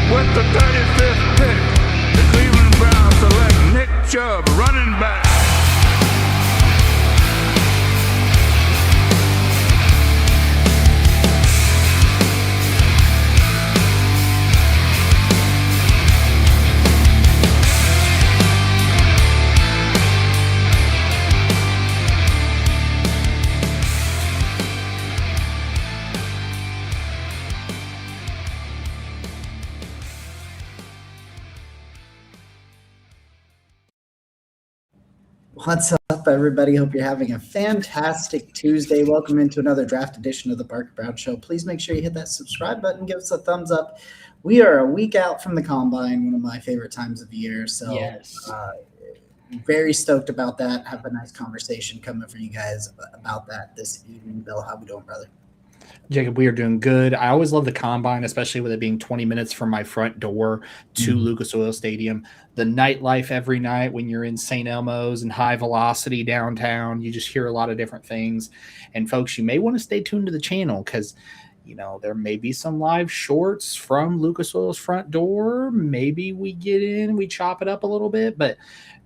With the 35th pick, the Cleveland Browns select Nick Chubb, running back. What's up, everybody? Hope you're having a fantastic Tuesday. Welcome into another draft edition of the Parker Brown Show. Please make sure you hit that subscribe button, give us a thumbs up. We are a week out from the Combine, one of my favorite times of the year. So Yes. Very stoked about that. Have a nice conversation coming for you guys about that this evening. Bill, how we doing, brother? Jacob, we are doing good. I always love the Combine, especially with it being 20 minutes from my front door to Lucas Oil Stadium. The nightlife every night when you're in St. Elmo's and High Velocity downtown, you just hear a lot of different things. And folks, you may want to stay tuned to the channel because, you know, there may be some live shorts from Lucas Oil's front door. Maybe we get in, we chop it up a little bit, but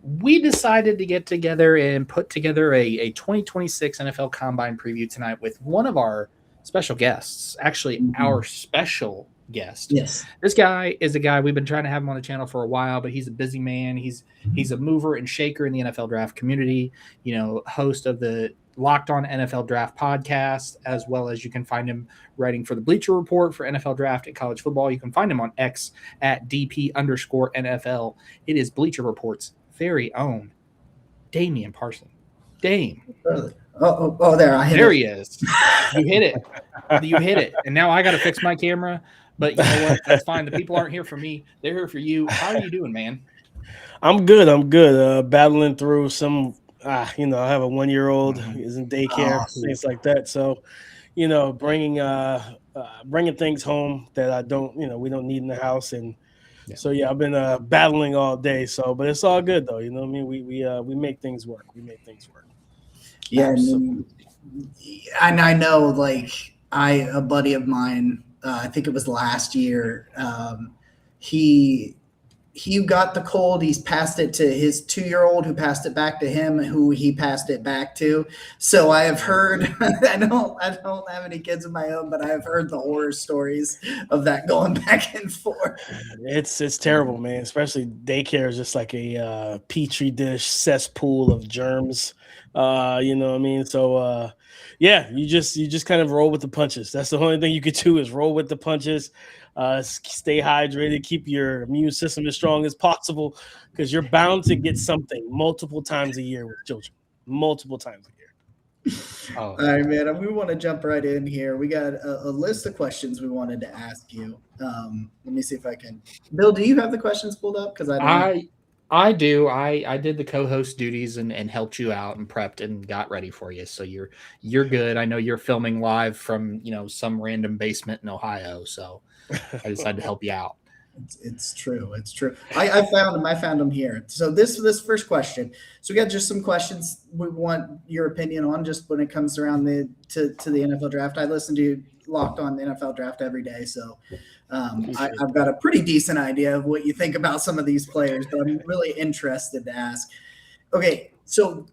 we decided to get together and put together a 2026 NFL Combine preview tonight with one of our special guests, actually our special guest. Yes. This guy is a guy we've been trying to have him on the channel for a while, but he's a busy man. He's a mover and shaker in the NFL draft community, you know, host of the Locked On NFL Draft podcast, as well as you can find him writing for the Bleacher Report for NFL Draft and college football. You can find him on X at DP_NFL. It is Bleacher Report's very own Damian Parson. Dame. Oh, there. I hit there it. He is. You hit it. You hit it. And now I got to fix my camera. But you know what? That's fine. The people aren't here for me. They're here for you. How are you doing, man? I'm good. Battling through some, you know, I have a 1-year-old. He's in daycare, things like that. So, you know, bringing things home that I don't, you know, we don't need in the house. And so, yeah, I've been battling all day. So, but it's all good, though. You know what I mean? We make things work. Yeah, and I know, like, a buddy of mine, I think it was last year, he got the cold. He's passed it to his 2-year-old, who passed it back to him, who he passed it back to. So I have heard, I don't have any kids of my own, but I have heard the horror stories of that going back and forth. It's terrible, man. Especially daycare is just like a petri dish cesspool of germs. You know what I mean? So yeah, you just kind of roll with the punches. That's the only thing you could do is roll with the punches, stay hydrated, keep your immune system as strong as possible, because you're bound to get something multiple times a year with children. Multiple times a year. All right, man. We want to jump right in here. We got a list of questions we wanted to ask you. Let me see if I can. Bill, do you have the questions pulled up? Because I do. I did the co-host duties and helped you out and prepped and got ready for you. So you're good. I know you're filming live from, you know, some random basement in Ohio. So I decided to help you out. It's true. It's true. I found them here. So this first question. So we got just some questions we want your opinion on, just when it comes around to the NFL draft. I listen to Locked On the NFL Draft every day, so I've got a pretty decent idea of what you think about some of these players, but I'm really interested to ask. Okay, so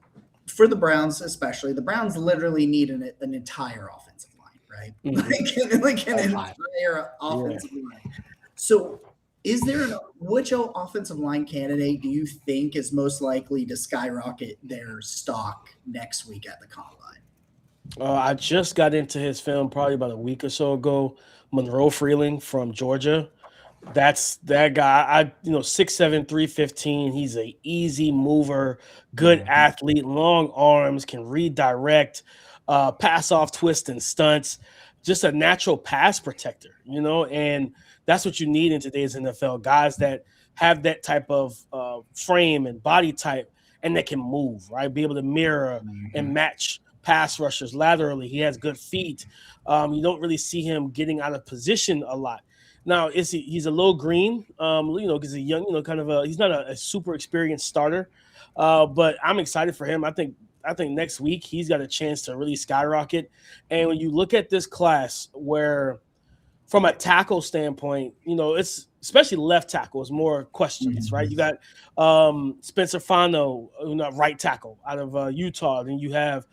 for the Browns especially, the Browns literally need an entire offensive line, right? Mhm. Like an entire offensive line. So which offensive line candidate do you think is most likely to skyrocket their stock next week at the combine? I just got into his film probably about a week or so ago. Monroe Freeling from Georgia. That's that guy. 6'7", 315. He's a easy mover, good athlete, long arms, can redirect, pass off twists and stunts. Just a natural pass protector, and that's what you need in today's NFL. Guys that have that type of frame and body type and that can move, right? Be able to mirror and match pass rushers laterally. He has good feet. You don't really see him getting out of position a lot. Now, he's a little green, because he's young, he's not a super experienced starter, but I'm excited for him. I think next week he's got a chance to really skyrocket. And when you look at this class, where from a tackle standpoint, it's especially left tackle is more questions, right? You got Spencer Fano, right tackle out of Utah. Then you have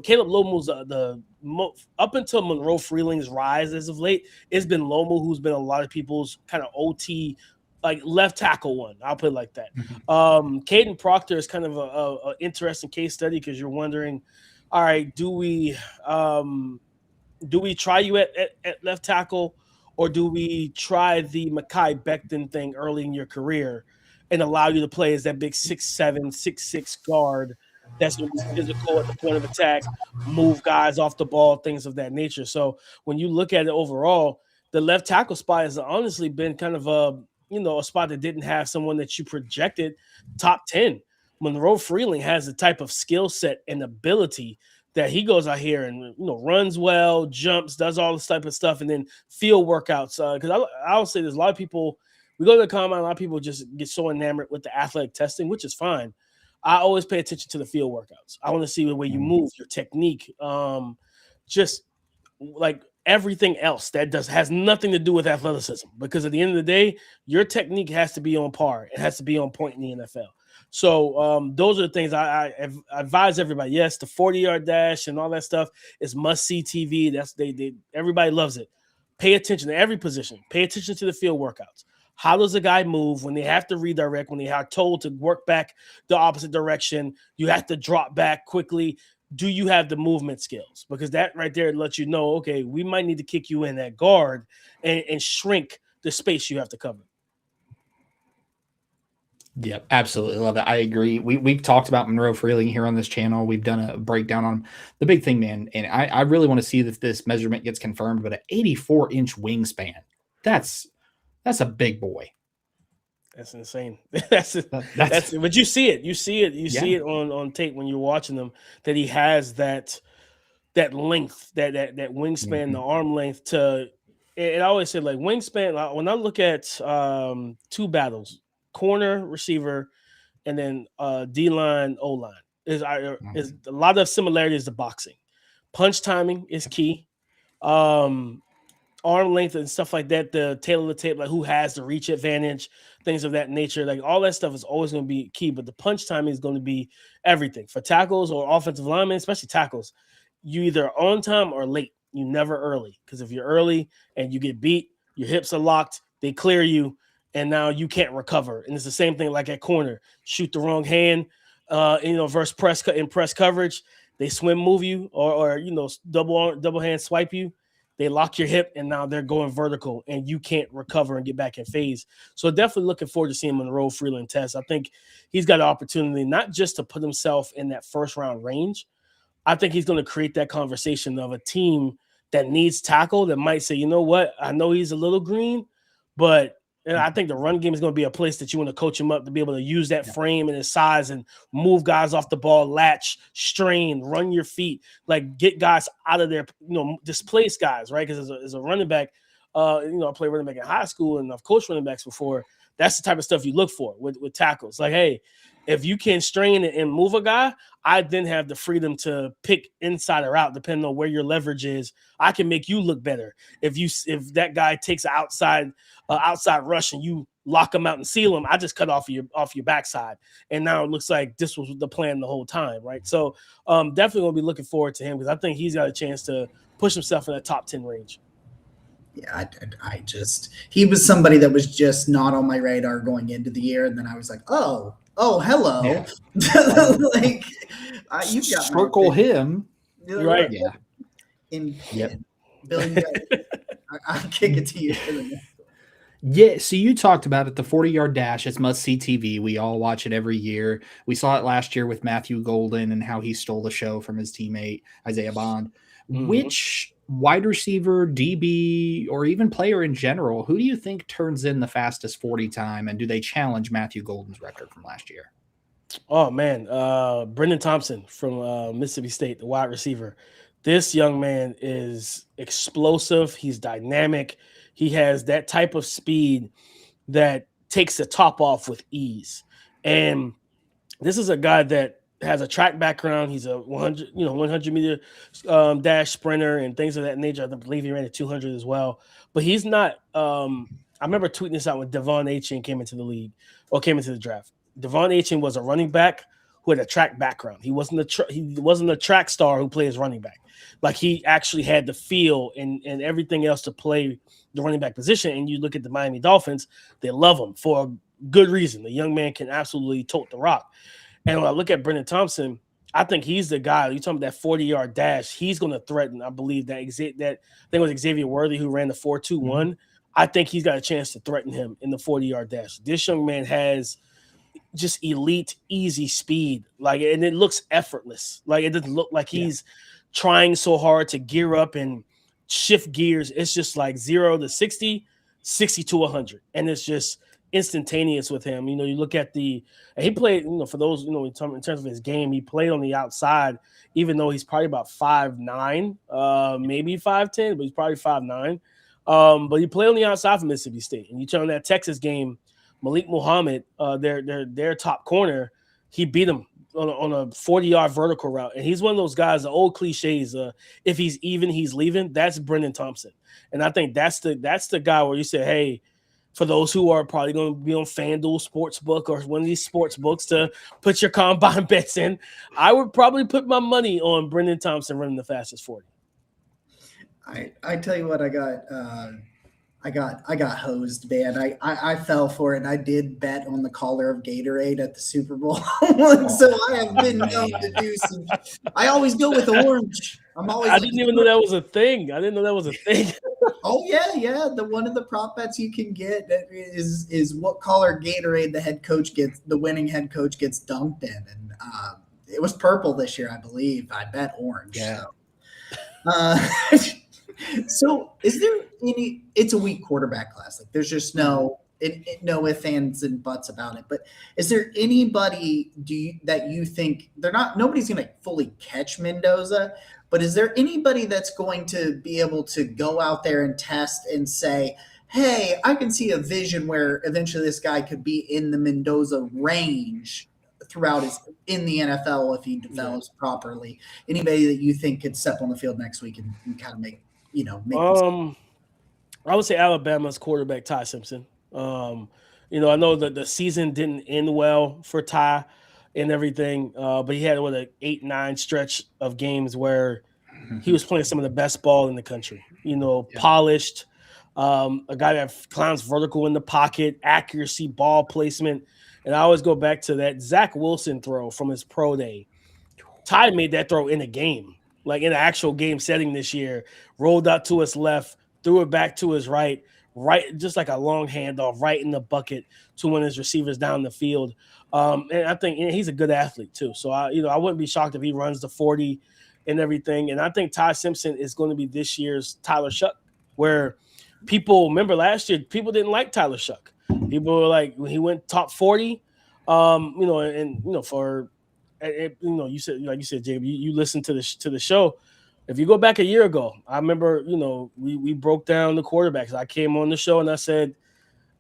Caleb Lomu's up until Monroe Freeling's rise as of late, it's been Lomu who's been a lot of people's kind of OT like left tackle one. I'll put it like that. Caden Proctor is kind of a interesting case study because you're wondering, all right, do we try you at left tackle, or do we try the Mekhi Becton thing early in your career and allow you to play as that big 6'7", 6'6" guard that's going to be physical at the point of attack, move guys off the ball, things of that nature. So when you look at it overall, the left tackle spot has honestly been kind of a spot that didn't have someone that you projected top 10. Monroe Freeling has the type of skill set and ability that he goes out here and runs well, jumps, does all this type of stuff, and then field workouts. Because I would say there's a lot of people, we go to the combine, a lot of people just get so enamored with the athletic testing, which is fine. I always pay attention to the field workouts. I want to see the way you move, your technique, just like everything else that has nothing to do with athleticism. Because at the end of the day, your technique has to be on par. It has to be on point in the NFL. So those are the things I advise everybody. Yes, the 40-yard dash and all that stuff is must-see TV. That's everybody loves it. Pay attention to every position. Pay attention to the field workouts. How does a guy move when they have to redirect, when they are told to work back the opposite direction? You have to drop back quickly. Do you have the movement skills? Because that right there lets you know, okay, we might need to kick you in that guard and shrink the space you have to cover. Yeah, absolutely love that. I agree. We've talked about Monroe Freeling here on this channel. We've done a breakdown on him. The big thing, man, and I really want to see if this measurement gets confirmed, but an 84-inch wingspan, that's a big boy. That's insane. That's but you see it. You see it on tape when you're watching them, that he has that length, that wingspan, the arm length to. And I always say, like, wingspan. When I look at two battles, corner, receiver, and then D-line, O-line, is a lot of similarities to boxing. Punch timing is key. Arm length and stuff like that, the tail of the tape, like who has the reach advantage, things of that nature. Like all that stuff is always going to be key, but the punch timing is going to be everything. For tackles or offensive linemen, especially tackles, you either on time or late. You never early, because if you're early and you get beat, your hips are locked, they clear you, and now you can't recover. And it's the same thing like at corner. Shoot the wrong hand, versus press coverage, they swim move you or double hand swipe you. They lock your hip, and now they're going vertical, and you can't recover and get back in phase. So definitely looking forward to seeing Monroe Freeling test. I think he's got an opportunity not just to put himself in that first-round range. I think he's going to create that conversation of a team that needs tackle that might say, you know what, I know he's a little green, but I think the run game is going to be a place that you want to coach him up to be able to use that frame and his size and move guys off the ball, latch, strain, run your feet, like get guys out of there, displace guys, right? Because as a running back, I played running back in high school and I've coached running backs before. That's the type of stuff you look for with tackles. Like, hey, if you can strain and move a guy, I then have the freedom to pick inside or out, depending on where your leverage is. I can make you look better. If that guy takes an outside rush and you lock him out and seal him. I just cut off your backside. And now it looks like this was the plan the whole time, right? So definitely going to be looking forward to him because I think he's got a chance to push himself in that top 10 range. Yeah, he was somebody that was just not on my radar going into the year. And then I was like, oh, hello. Yeah. Like, you've got circle him. Right. Yeah. Billy, I'll kick it to you. Yeah, so you talked about it, the 40-yard dash. It's must-see TV. We all watch it every year. We saw it last year with Matthew Golden and how he stole the show from his teammate, Isaiah Bond. Mm-hmm. Which wide receiver, DB, or even player in general, who do you think turns in the fastest 40 time, and do they challenge Matthew Golden's record from last year? Oh, man. Brendan Thompson from Mississippi State, the wide receiver. This young man is explosive. He's dynamic. He has that type of speed that takes the top off with ease. And this is a guy that has a track background. He's a 100 meter dash sprinter and things of that nature. I believe he ran a 200 as well. But he's not. I remember tweeting this out when Devon Achane came into the draft. Devon Achane was a running back who had a track background. He wasn't a track star who plays running back. Like, he actually had the feel and everything else to play the running back position. And you look at the Miami Dolphins, they love him for a good reason. The young man can absolutely tote the rock. And when I look at Brendan Thompson, I think he's the guy. You talking about that 40-yard dash? He's going to threaten. I believe that I think it was Xavier Worthy who ran the 4.21. Mm-hmm. I think he's got a chance to threaten him in the 40-yard dash. This young man has just elite, easy speed, and it looks effortless. Like, it doesn't look like he's trying so hard to gear up and shift gears. It's just like 0 to 60, 60 to 100, and it's just instantaneous with him. You look at he played, for those, in terms of his game, he played on the outside, even though he's probably about 5'9", maybe 5'10", but he's probably 5'9". But he played on the outside for Mississippi State. And you turn on that Texas game, Malik Muhammad, their top corner, he beat him on a 40-yard vertical route. And he's one of those guys, the old cliches, if he's even, he's leaving. That's Brendan Thompson. And I think that's the guy where you say, hey, for those who are probably going to be on FanDuel Sportsbook or one of these sports books to put your combine bets in, I would probably put my money on Brendan Thompson running the fastest 40. I tell you what, I got hosed, man. I fell for it. And I did bet on the color of Gatorade at the Super Bowl. So I have been known to do some. I always go with orange. I didn't even know that was a thing. I didn't know that was a thing. Oh yeah. The one of the prop bets you can get is what color Gatorade the winning head coach gets dunked in, and it was purple this year, I believe. I bet orange. Yeah. So is there it's a weak quarterback class. Like, there's just no ifs, ands, and buts about it. But is there anybody that you think nobody's going to fully catch Mendoza, but is there anybody that's going to be able to go out there and test and say, hey, I can see a vision where eventually this guy could be in the Mendoza range throughout in the NFL if he develops properly? Anybody that you think could step on the field next week and kind of make I would say Alabama's quarterback Ty Simpson. I know that the season didn't end well for Ty and everything, but he had an 8-9 stretch of games where he was playing some of the best ball in the country. Polished, a guy that clowns vertical in the pocket, accuracy, ball placement. And I always go back to that Zach Wilson throw from his pro day. Ty made that throw in a game. Like, in an actual game setting this year, rolled out to his left, threw it back to his right, just like a long handoff right in the bucket to one of his receivers down the field. And I think he's a good athlete too. So I wouldn't be shocked if he runs the 40 and everything. And I think Ty Simpson is going to be this year's Tyler Shuck, where people remember last year, people didn't like Tyler Shuck. People were like, when he went top 40, you said, like you said, Jacob, you listened to the show. If you go back a year ago, I remember, we broke down the quarterbacks. I came on the show and I said,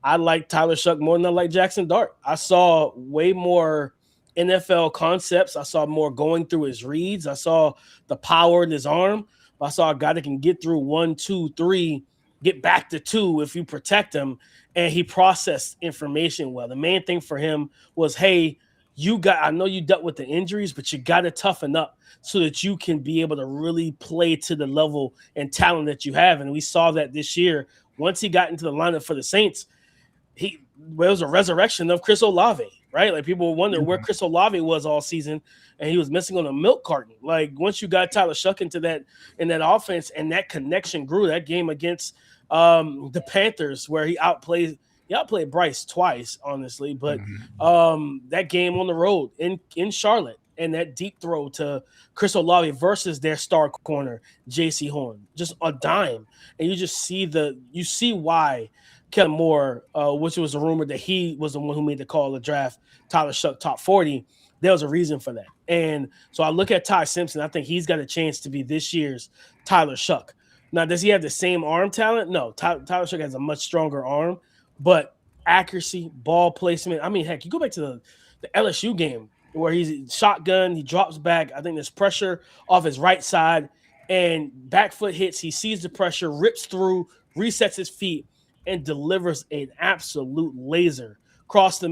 I like Tyler Shuck more than I like Jackson Dart. I saw way more NFL concepts. I saw more going through his reads. I saw the power in his arm. I saw a guy that can get through 1, 2, 3 get back to 2 if you protect him. And he processed information well. The main thing for him was, hey, I know you dealt with the injuries, but you got to toughen up so that you can be able to really play to the level and talent that you have. And we saw that this year. Once he got into the lineup for the Saints, it was a resurrection of Chris Olave, right? Like people wonder where Chris Olave was all season, and he was missing on a milk carton. Like once you got Tyler Shuck into that in that offense, and that connection grew. That game against the Panthers, where he outplayed Bryce twice, honestly, but that game on the road in Charlotte, and that deep throw to Chris Olave versus their star corner J.C. Horn, just a dime, and you just see why Kellen Moore, which was a rumor that he was the one who made the call to draft Tyler Shuck top 40. There was a reason for that. And so I look at Ty Simpson. I think he's got a chance to be this year's Tyler Shuck. Now, does he have the same arm talent? No. Tyler Shuck has a much stronger arm, but accuracy, ball placement. I mean, heck, you go back to the LSU game where he's shotgun, he drops back. I think there's pressure off his right side, and back foot hits. He sees the pressure, rips through, resets his feet, and delivers an absolute laser cross the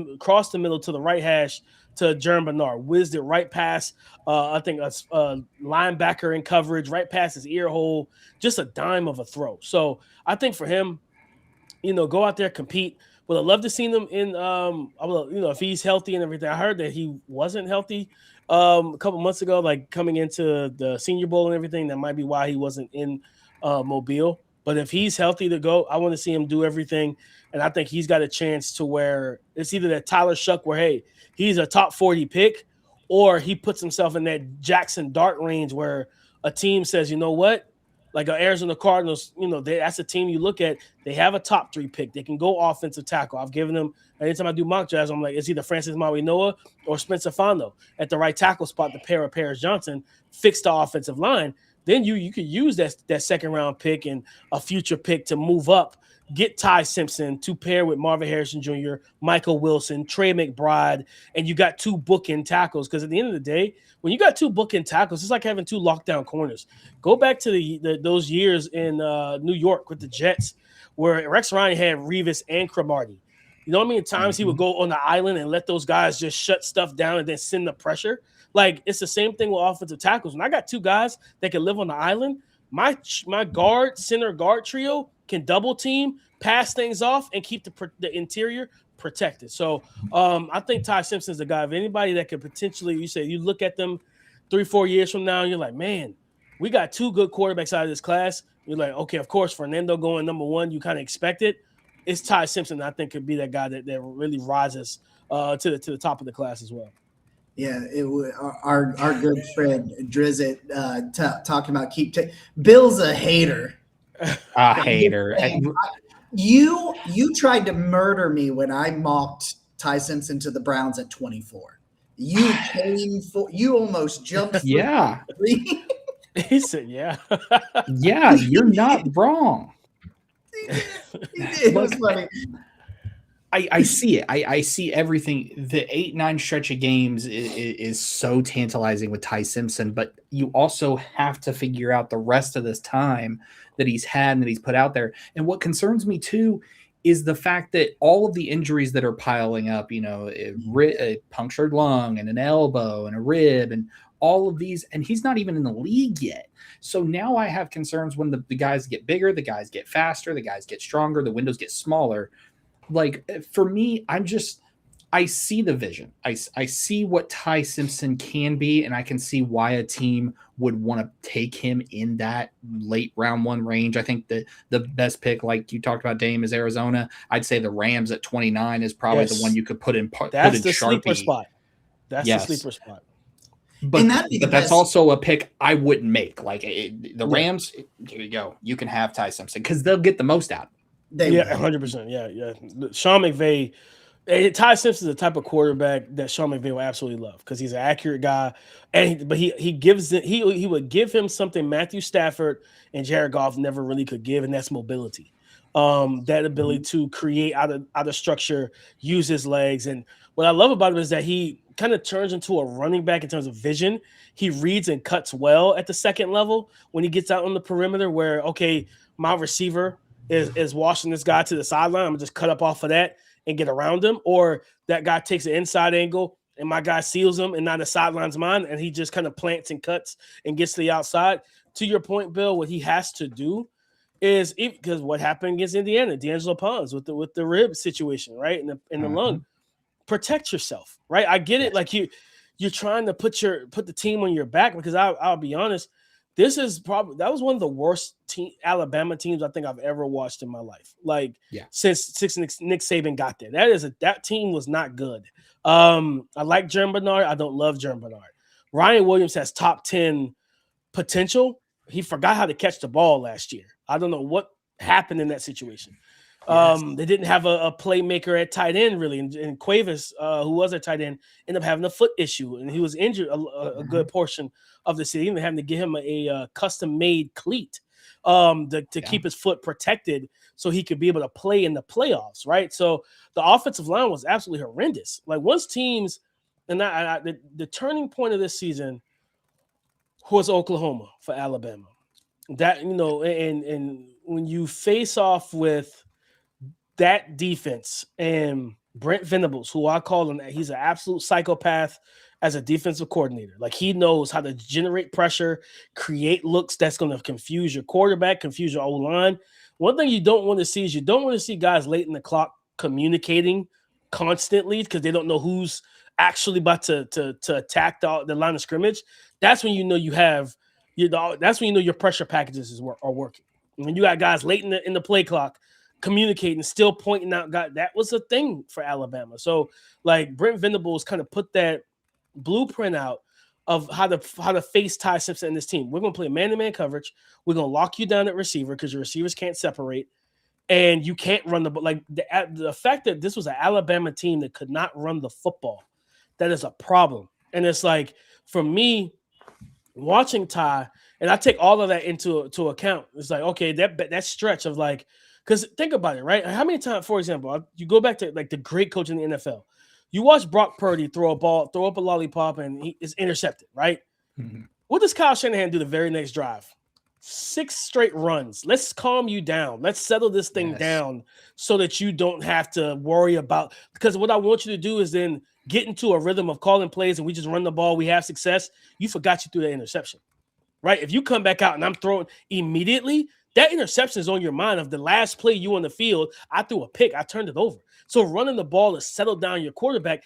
middle to the right hash to Jerm Bernard. Whizzed it right past, I think, a linebacker in coverage, right past his ear hole. Just a dime of a throw. So I think for him, go out there, compete. Would I love to see him in, if he's healthy and everything. I heard that he wasn't healthy a couple months ago, like coming into the Senior Bowl and everything. That might be why he wasn't in Mobile. But if he's healthy to go, I want to see him do everything. And I think he's got a chance to where it's either that Tyler Shuck where, hey, he's a top 40 pick, or he puts himself in that Jackson Dart range where a team says, you know what? Like Arizona Cardinals, that's a team you look at. They have a top 3 pick. They can go offensive tackle. I've given them, anytime I do mock drafts, I'm like, it's either Francis Maui-Noah or Spencer Fano at the right tackle spot to pair with Paris Johnson, fix the offensive line. Then you could use that second round pick and a future pick to move up, get Ty Simpson to pair with Marvin Harrison Jr., Michael Wilson, Trey McBride, and you got 2 bookend tackles. Because at the end of the day, when you got 2 bookend tackles, it's like having 2 lockdown corners. Go back to those years in New York with the Jets, where Rex Ryan had Revis and Cromartie. You know what I mean? At times he would go on the island and let those guys just shut stuff down and then send the pressure. Like, it's the same thing with offensive tackles. When I got 2 guys that can live on the island, my center guard trio can double team, pass things off, and keep the interior protected. So I think Ty Simpson's the guy. Of anybody that could potentially, you look at them 3-4 years from now, and you're like, man, we got 2 good quarterbacks out of this class. You're like, okay, of course, Fernando going number 1, you kind of expect it. It's Ty Simpson, I think, could be that guy that really rises to the top of the class as well. Yeah, our good friend Drizzt talking about Bill's a hater. A hater. You tried to murder me when I mocked Ty Simpson to the Browns at 24. You almost jumped. Yeah. He said, yeah. Yeah, you're not wrong. It was funny. I see it. I see everything. The 8-9 stretch of games is so tantalizing with Ty Simpson, but you also have to figure out the rest of this time that he's had and that he's put out there. And what concerns me too is the fact that all of the injuries that are piling up, a punctured lung and an elbow and a rib and all of these, and he's not even in the league yet. So now I have concerns when the guys get bigger, the guys get faster, the guys get stronger, the windows get smaller. Like, for me, I see the vision. I see what Ty Simpson can be, and I can see why a team would want to take him in that late round 1 range. I think that the best pick, like you talked about, Dame, is Arizona. I'd say the Rams at 29 is probably the one you could put in. That's the sleeper spot. That's the sleeper spot. But that's also a pick I wouldn't make. Like the Rams, here you go. You can have Ty Simpson because they'll get the most out. 100%. Yeah. Sean McVay, Ty Simpson's the type of quarterback that Sean McVay will absolutely love because he's an accurate guy, but he would give him something Matthew Stafford and Jared Goff never really could give, and that's mobility. That ability to create out of structure, use his legs, and what I love about him is that he kind of turns into a running back in terms of vision. He reads and cuts well at the second level when he gets out on the perimeter. Where my receiver is washing this guy to the sideline. I'm gonna just cut up off of that and get around him, or that guy takes an inside angle and my guy seals him and now the sideline's mine and he just kind of plants and cuts and gets to the outside. To your point, Bill, what he has to do is because what happened against Indiana, D'Angelo Pons with the rib situation, right? In the lung. Protect yourself, right? I get it. Like you're trying to put the team on your back, because I'll be honest, that was one of the worst Alabama teams I think I've ever watched in my life. Like since Nick Saban got there. That team was not good. I like Jerm Bernard. I don't love Jerm Bernard. Ryan Williams has top 10 potential. He forgot how to catch the ball last year. I don't know what happened in that situation. They didn't have a playmaker at tight end, really. And Cuevas, who was a tight end, ended up having a foot issue, and he was injured a good portion of the season, even having to give him a custom-made cleat to keep his foot protected so he could be able to play in the playoffs, right? So the offensive line was absolutely horrendous. Like once teams – and the turning point of this season was Oklahoma for Alabama. That, and when you face off with – that defense and Brent Venables, who I call him, he's an absolute psychopath as a defensive coordinator. Like he knows how to generate pressure, create looks that's going to confuse your quarterback, confuse your O-line. One thing you don't want to see is you don't want to see guys late in the clock communicating constantly because they don't know who's actually about to attack the line of scrimmage. That's when that's when you know your pressure packages are working. When you got guys late in the play clock communicating, still pointing out, God, that was a thing for Alabama. So, like Brent Venables kind of put that blueprint out of how to face Ty Simpson and this team. We're going to play man-to-man coverage. We're going to lock you down at receiver because your receivers can't separate, and you can't run the ball. Like the fact that this was an Alabama team that could not run the football, that is a problem. And it's like, for me, watching Ty, and I take all of that into account. It's like, okay, that stretch of like. Because think about it, right? How many times, for example, you go back to like the great coach in the NFL. You watch Brock Purdy throw up a lollipop, and he is intercepted, right? Mm-hmm. What does Kyle Shanahan do the very next drive? 6 straight runs. Let's calm you down. Let's settle this thing down so that you don't have to worry about. Because what I want you to do is then get into a rhythm of calling plays, and we just run the ball. We have success. You forgot you threw that interception, right? If you come back out and I'm throwing immediately, that interception is on your mind of the last play you on the field. I threw a pick. I turned it over. So running the ball to settle down your quarterback.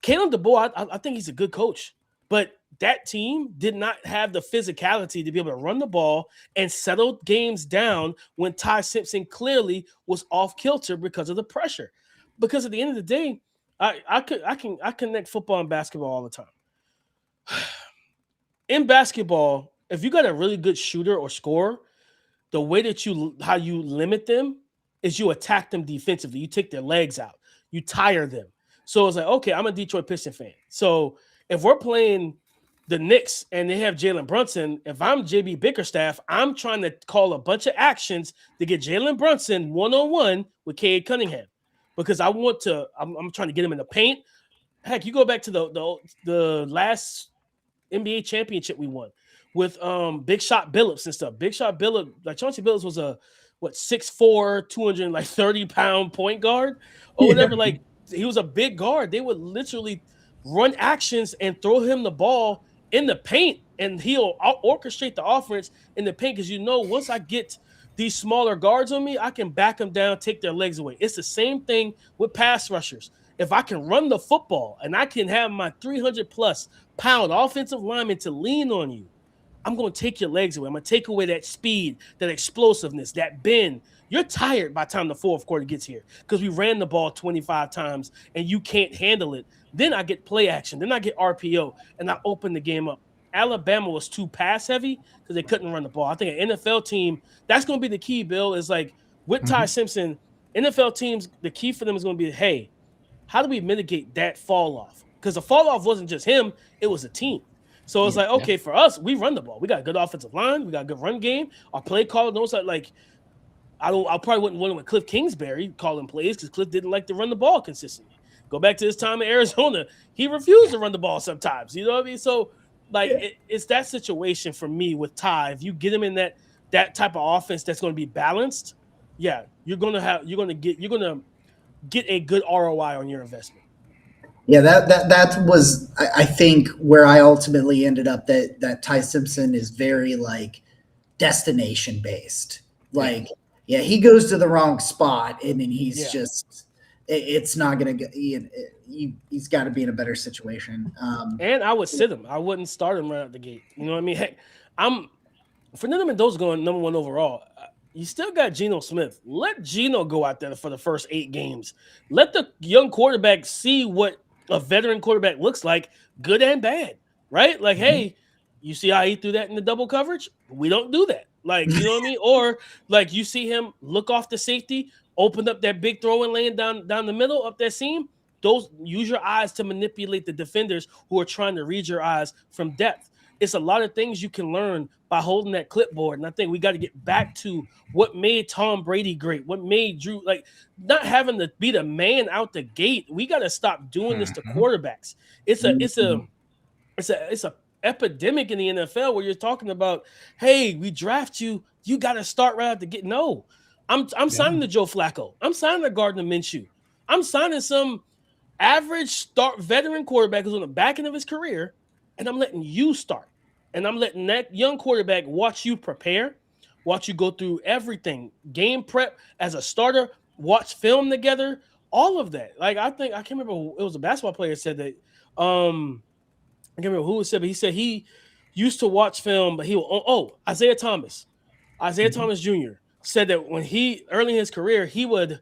Caleb DeBoer, I think he's a good coach. But that team did not have the physicality to be able to run the ball and settle games down when Ty Simpson clearly was off kilter because of the pressure. Because at the end of the day, I connect football and basketball all the time. In basketball, if you got a really good shooter or scorer, the way that how you limit them is you attack them defensively. You take their legs out. You tire them. So it's like, okay, I'm a Detroit Pistons fan. So if we're playing the Knicks and they have Jalen Brunson, if I'm JB Bickerstaff, I'm trying to call a bunch of actions to get Jalen Brunson one-on-one with Cade Cunningham because I'm trying to get him in the paint. Heck, you go back to the last NBA championship we won with Big Shot Billups and stuff. Big Shot Billups, like Chauncey Billups was a 6'4", 230-pound point guard or whatever. Like he was a big guard. They would literally run actions and throw him the ball in the paint, and he'll orchestrate the offense in the paint because once I get these smaller guards on me, I can back them down, take their legs away. It's the same thing with pass rushers. If I can run the football and I can have my 300-plus pound offensive lineman to lean on you, I'm going to take your legs away. I'm going to take away that speed, that explosiveness, that bend. You're tired by the time the fourth quarter gets here because we ran the ball 25 times and you can't handle it. Then I get play action. Then I get RPO, and I open the game up. Alabama was too pass heavy because they couldn't run the ball. I think an NFL team, that's going to be the key, Bill, is like with Ty Simpson, NFL teams, the key for them is going to be, hey, how do we mitigate that fall off? Because the fall off wasn't just him, it was a team. So it's for us, we run the ball. We got a good offensive line. We got a good run game. Our play caller knows that, like, I probably wouldn't want him with Cliff Kingsbury calling plays because Cliff didn't like to run the ball consistently. Go back to his time in Arizona. He refused to run the ball sometimes. You know what I mean? So, it's that situation for me with Ty. If you get him in that type of offense that's going to be balanced, yeah, you're gonna get a good ROI on your investment. Yeah, that was I think where I ultimately ended up, that Ty Simpson is very like destination based. Like, yeah, he goes to the wrong spot and then he's Yeah. just it's not gonna get he's got to be in a better situation. And I would sit him. I wouldn't start him right out the gate. You know what I mean? Heck, I'm Fernando Mendoza going number one overall. You still got Geno Smith. Let Geno go out there for the first 8 games. Let the young quarterback see what a veteran quarterback looks like, good and bad, right? Like, hey, you see how he threw that in the double coverage? We don't do that. Like, you know what I mean? Or like you see him look off the safety, open up that big throw and laying down the middle up that seam. Those use your eyes to manipulate the defenders who are trying to read your eyes from depth. It's a lot of things you can learn by holding that clipboard. And I think we got to get back to what made Tom Brady great, what made Drew, like not having to be the man out the gate. We got to stop doing this to quarterbacks. It's a epidemic in the NFL where you're talking about, hey, we draft you, you got to start right out the gate. No, I'm signing to Joe Flacco. I'm signing to Gardner Minshew. I'm signing some average start veteran quarterback who's on the back end of his career, and I'm letting you start. And I'm letting that young quarterback watch you prepare, watch you go through everything, game prep as a starter, watch film together, all of that. Like I can't remember it was a basketball player said that. I can't remember who said, but he said he used to watch film, but Isaiah Thomas. Isaiah Thomas Jr. said that when he early in his career, he would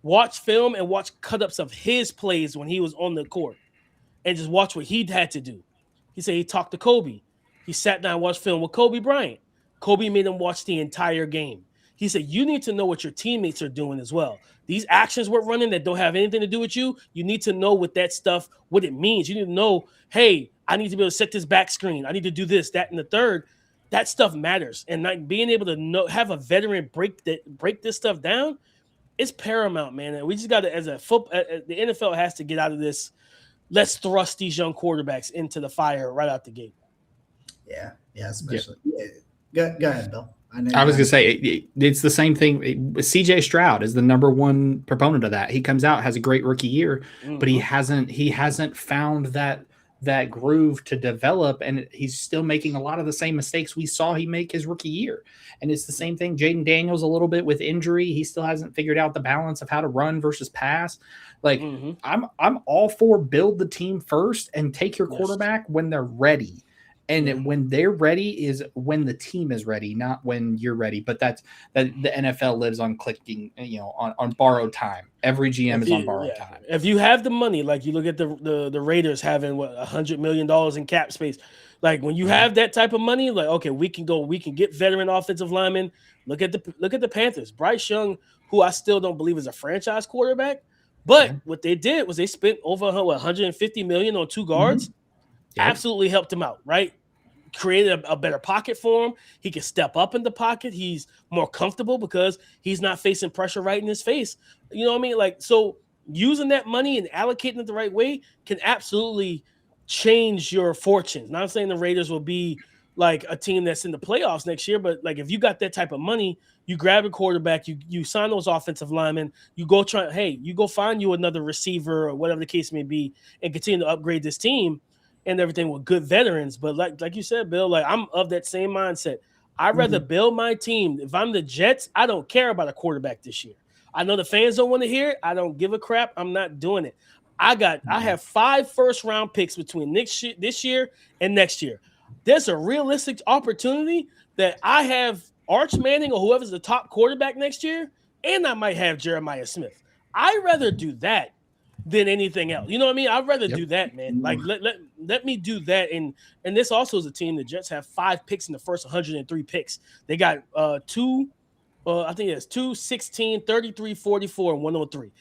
watch film and watch cut-ups of his plays when he was on the court and just watch what he had to do. He said he talked to Kobe. He sat down and watched film with Kobe Bryant. Kobe made him watch the entire game. He said, you need to know what your teammates are doing as well. These actions we're running that don't have anything to do with you, you need to know what that stuff, what it means. You need to know, hey, I need to be able to set this back screen. I need to do this, that, and the third. That stuff matters. And like being able to have a veteran break this stuff down, it's paramount, man. And we just got to, the NFL has to get out of this. Let's thrust these young quarterbacks into the fire right out the gate. Yeah, especially. Yeah. Go ahead, Bill. I was going to say it's the same thing. CJ Stroud is the number one proponent of that. He comes out, has a great rookie year, but he hasn't found that groove to develop, and he's still making a lot of the same mistakes we saw he make his rookie year. And it's the same thing. Jaden Daniels a little bit with injury. He still hasn't figured out the balance of how to run versus pass. Like I'm all for build the team first and take your quarterback when they're ready. And when they're ready is when the team is ready, not when you're ready. But that the NFL lives on clicking, on borrowed time. Every GM is on borrowed time. If you have the money, like you look at the Raiders having $100 million in cap space. Like when you have that type of money, like okay, we can get veteran offensive linemen. Look at the Panthers. Bryce Young, who I still don't believe is a franchise quarterback, but what they did was they spent over $150 million on 2 guards. Absolutely helped him out, right? Created a better pocket for him. He can step up in the pocket. He's more comfortable because he's not facing pressure right in his face. You know what I mean? Like, so using that money and allocating it the right way can absolutely change your fortunes. Not saying the Raiders will be like a team that's in the playoffs next year, but like if you got that type of money, you grab a quarterback, you sign those offensive linemen, you go find you another receiver or whatever the case may be and continue to upgrade this team and everything with good veterans. But like you said, Bill, like I'm of that same mindset. I'd rather build my team. If I'm the Jets, I don't care about a quarterback this year. I know the fans don't want to hear it. I don't give a crap. I'm not doing it. I have 5 first-round picks between this year and next year. There's a realistic opportunity that I have Arch Manning or whoever's the top quarterback next year, and I might have Jeremiah Smith. I'd rather do that than anything else. You know what I mean? I'd rather do that, man. Like let me do that. And this also is a team. The Jets have 5 picks in the first 103 picks. They got 2, I think it's 2, 16, 33, 44, and 103.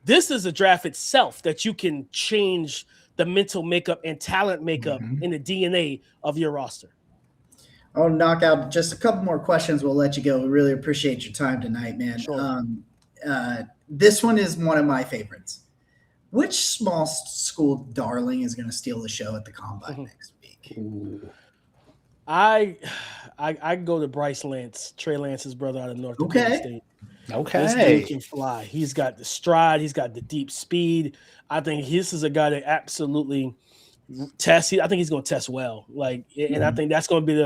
This is a draft itself that you can change the mental makeup and talent makeup in the DNA of your roster. I'll knock out just a couple more questions. We'll let you go. We really appreciate your time tonight, man. Sure. This one is one of my favorites. Which small school darling is going to steal the show at the Combine next week? Ooh. I go to Bryce Lance, Trey Lance's brother out of North Dakota State. This Okay. dude can fly. He's got the stride. He's got the deep speed. I think this is a guy that absolutely test. I think he's going to test well. Like, and I think that's going to be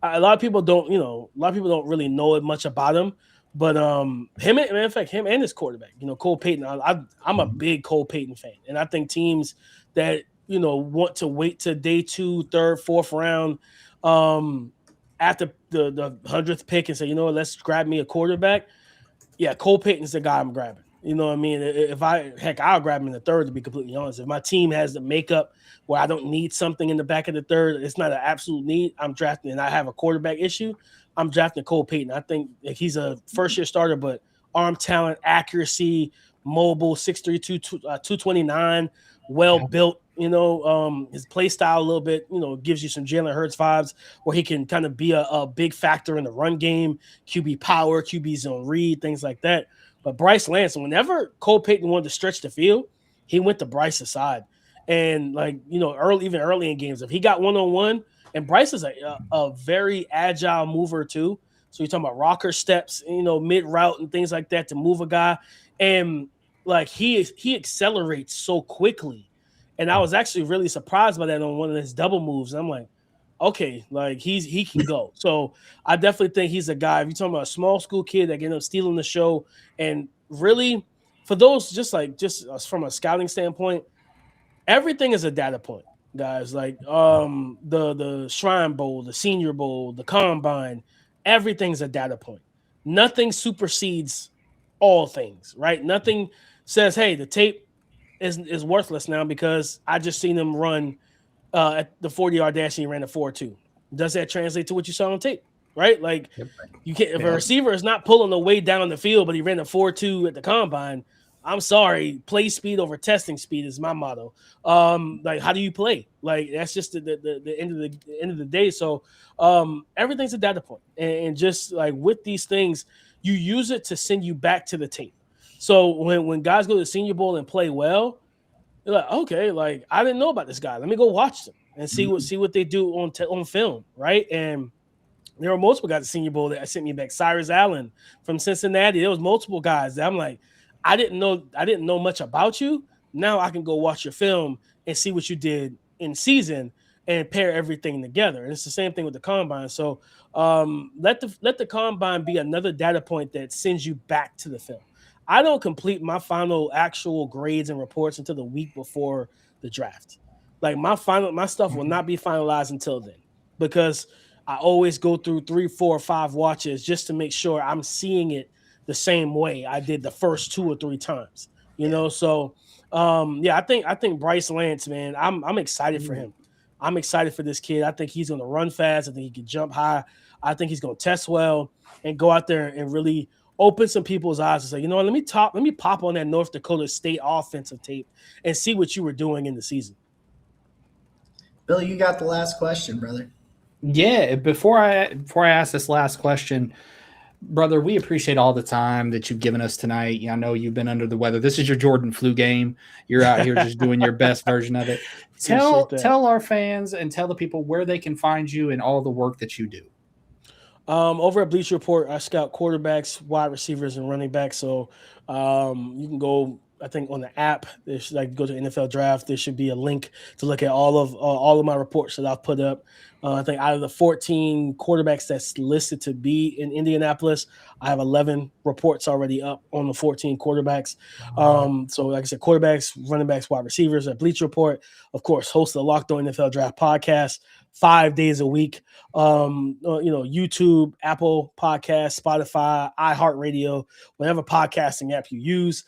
a lot of people don't, really know much about him. But in fact, him and his quarterback, Cole Payton. I'm a big Cole Payton fan, and I think teams that want to wait to day 2, 3rd, 4th round, after the 100th pick and say, let's grab me a quarterback. Yeah, Cole Payton's the guy I'm grabbing. You know what I mean? I'll grab him in the 3rd, to be completely honest. If my team has the makeup where I don't need something in the back of the 3rd, it's not an absolute need. I'm drafting, and I have a quarterback issue. I'm drafting Cole Payton. I think he's a first-year starter, but arm talent, accuracy, mobile, 6'3", 229, well-built. His play style a little bit, gives you some Jalen Hurts vibes where he can kind of be a big factor in the run game, QB power, QB zone read, things like that. But Bryce Lance, whenever Cole Payton wanted to stretch the field, he went to Bryce's side. And early in games, if he got one-on-one, and Bryce is a very agile mover too. So you're talking about rocker steps, mid route and things like that to move a guy. And like he accelerates so quickly. And I was actually really surprised by that on one of his double moves. And I'm like, okay, like he can go. So I definitely think he's a guy. If you're talking about a small school kid that ended up stealing the show, and really for those just from a scouting standpoint, everything is a data point, guys. Like the Shrine Bowl, the Senior Bowl, the Combine, everything's a data point. Nothing supersedes all things, right? Nothing says, hey, the tape is worthless now because I just seen him run at the 40-yard dash and he ran a 4.2. Does that translate to what you saw on tape? Right? Like you can't, if a receiver is not pulling the way down the field, but he ran a 4.2 at the Combine, I'm sorry, play speed over testing speed is my motto. Like, how do you play? Like, that's just the end of the day. So everything's a data point. And just like with these things, you use it to send you back to the tape. So when guys go to the Senior Bowl and play well, you're like, okay, like I didn't know about this guy. Let me go watch them and see what they do on film, right? And there were multiple guys at the Senior Bowl that sent me back. Cyrus Allen from Cincinnati. There was multiple guys that I'm like, I didn't know much about you. Now I can go watch your film and see what you did in season and pair everything together. And it's the same thing with the Combine. So let the Combine be another data point that sends you back to the film. I don't complete my final actual grades and reports until the week before the draft. Like my stuff will not be finalized until then, because I always go through 3, 4, 5 watches just to make sure I'm seeing it the same way I did the first 2 or 3 times. So I think Bryce Lance, man, I'm excited for him. I'm excited for this kid. I think he's going to run fast. I think he can jump high. I think he's going to test well and go out there and really open some people's eyes and say, let me pop on that North Dakota State offensive tape and see what you were doing in the season. Bill, you got the last question, brother. Yeah, before I ask this last question, brother, we appreciate all the time that you've given us tonight. I know you've been under the weather. This is your Jordan flu game. You're out here just doing your best version of it. Tell our fans and tell the people where they can find you and all the work that you do. Over at Bleacher Report, I scout quarterbacks, wide receivers, and running backs. So you can go, I think, on the app. There's go to NFL Draft. There should be a link to look at all of my reports that I've put up. I think out of the 14 quarterbacks that's listed to be in Indianapolis, I have 11 reports already up on the 14 quarterbacks. So like I said, quarterbacks, running backs, wide receivers at Bleacher Report. Of course, host the Locked On NFL Draft podcast 5 days a week. YouTube, Apple Podcasts, Spotify, iHeartRadio, whatever podcasting app you use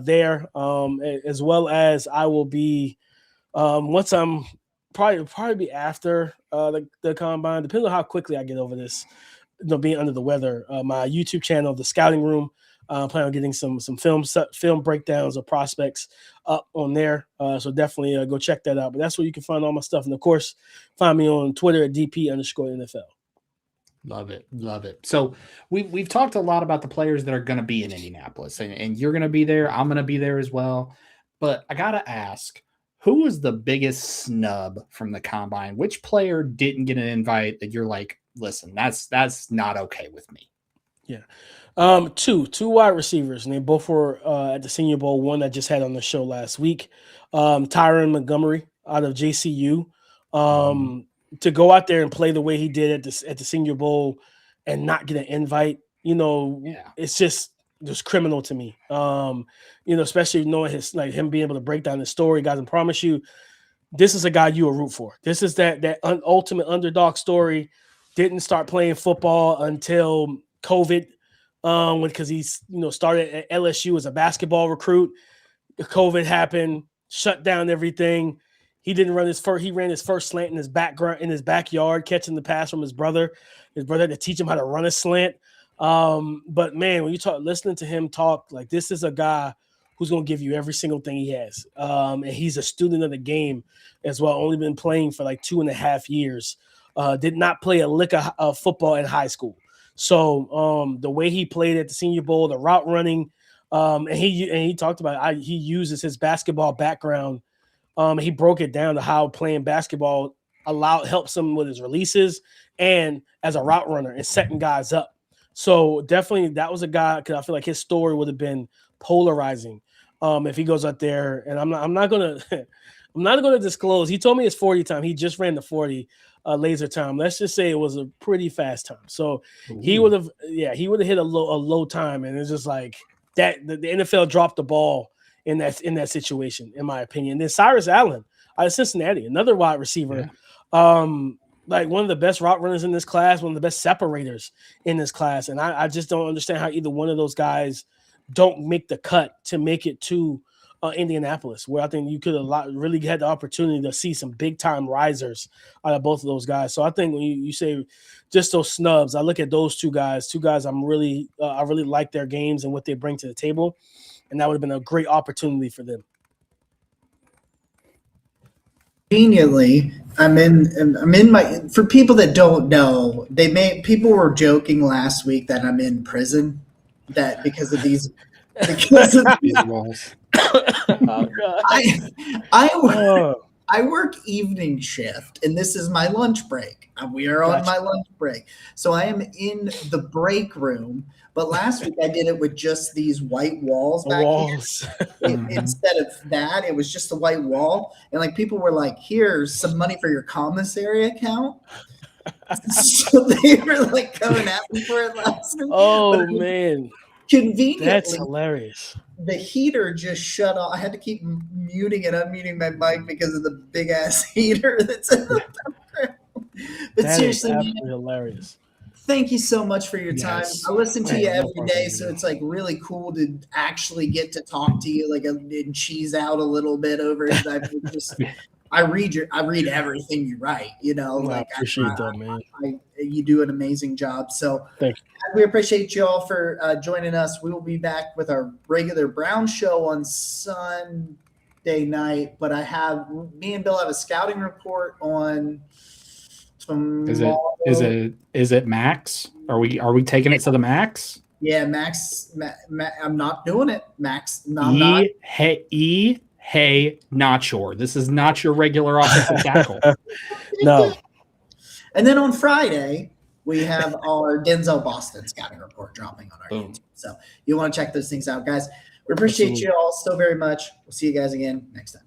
there. As well as I will be once I'm probably be after the Combine, depending on how quickly I get over this, being under the weather. My YouTube channel, The Scouting Room, plan on getting some film breakdowns of prospects up on there. So definitely go check that out. But that's where you can find all my stuff. And of course, find me on Twitter at DP_NFL. Love it. So we've talked a lot about the players that are going to be in Indianapolis, and you're going to be there. I'm going to be there as well. But I got to ask, who was the biggest snub from the Combine? Which player didn't get an invite that you're like, listen, that's not okay with me? Two wide receivers, and they both were at the Senior Bowl. One I just had on the show last week, Tyron Montgomery out of JCU, to go out there and play the way he did at the Senior Bowl and not get an invite. It's just criminal to me. Especially knowing him being able to break down his story, guys. I promise you, this is a guy you will root for. This is that ultimate underdog story. Didn't start playing football until COVID. Because he's started at LSU as a basketball recruit. COVID happened, shut down everything. He didn't run his first. He ran his first slant in his backyard, catching the pass from his brother. His brother had to teach him how to run a slant. But man, when you listening to him talk, like, this is a guy who's going to give you every single thing he has. And he's a student of the game as well. Only been playing for like 2.5 years. Did not play a lick of football in high school. So the way he played at the Senior Bowl, the route running, and he talked about he uses his basketball background. He broke it down to how playing basketball helps him with his releases and as a route runner and setting guys up. So definitely that was a guy, because I feel like his story would have been polarizing if he goes out there. And I'm not gonna disclose. He told me his 40 time. He just ran the 40. Laser time. Let's just say it was a pretty fast time. So he would have hit a low time, and it's just like that. The NFL dropped the ball in that situation, in my opinion. Then Cyrus Allen out of Cincinnati, another wide receiver, like one of the best route runners in this class, one of the best separators in this class, and I just don't understand how either one of those guys don't make the cut to make it to Indianapolis, where I think you could have really had the opportunity to see some big time risers out of both of those guys. So I think when you say just those snubs, I look at those two guys I really like their games and what they bring to the table, and that would have been a great opportunity for them. Conveniently, I'm in my. For people that don't know, people were joking last week that I'm in prison, that because of these walls. I work evening shift, and this is my lunch break. We are on my lunch break, so I am in the break room. But last week I did it with just these white walls back here. Instead of that, it was just a white wall, and like people were like, "Here's some money for your commissary account." So they were like coming at me for it last week. Oh man. Conveniently, that's hilarious. The heater just shut off. I had to keep muting and unmuting my mic because of the big ass heater that's in the background. But that seriously, is absolutely hilarious. Thank you so much for your time. I listen to you every day, so it's like really cool to actually get to talk to you, like, and cheese out a little bit over it. I read everything you write, I appreciate that, man. You do an amazing job. So thank you. We appreciate you all for joining us. We will be back with our regular Brown show on Sunday night, but me and Bill have a scouting report on tomorrow. Is it Max? Are we taking it to the Max? Yeah, Max. I'm not doing it, Max. Hey, not sure. This is not your regular offensive tackle. No. And then on Friday, we have our Denzel Boston scouting report dropping on our YouTube. So you want to check those things out, guys. We appreciate you all so very much. We'll see you guys again next time.